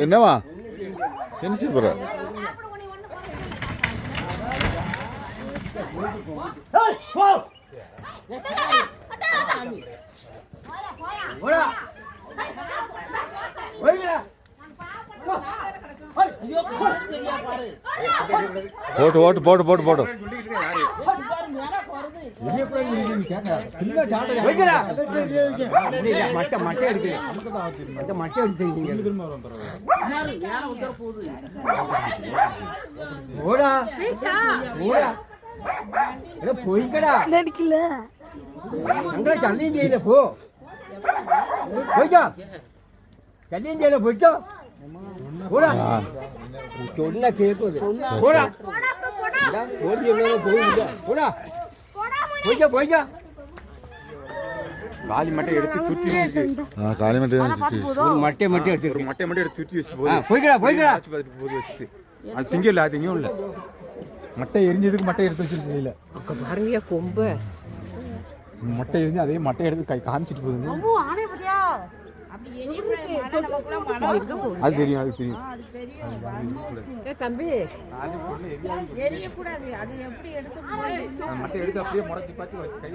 என்னவா என்ன செய்ய போற? போட்டு போட்டு போட்டு போட்டு போட்டு போய்க்கடா சல்லியும் செய்யல போ போய்க்கா சல்லியும் செய்யல போய்க்கோ போடா சொன்னா கேட்குது போடா போடா போய்க்கா போய்க்கா காலி மட்டை எடுத்து சுற்றி காலி மட்டை மட்டை மட்டும் எடுத்து மட்டை மட்டும் எடுத்து சுற்றி வச்சு போய்க்கடா போய்க்கடா போது வச்சுட்டு அது திங்கல அது திங்கும் இல்லை மட்டை எரிஞ்சதுக்கு மட்டை எடுத்து வச்சிருக்கீங்க இல்லை பாருங்க கொம்பை மட்டை எரிஞ்சு அதே மட்டை எடுத்து கை காமிச்சிட்டு போகுது அது தெரியும் அது தெரியும் தம்பி மட்டை எடுத்து அப்படியே முடச்சி பார்த்து வச்சு கை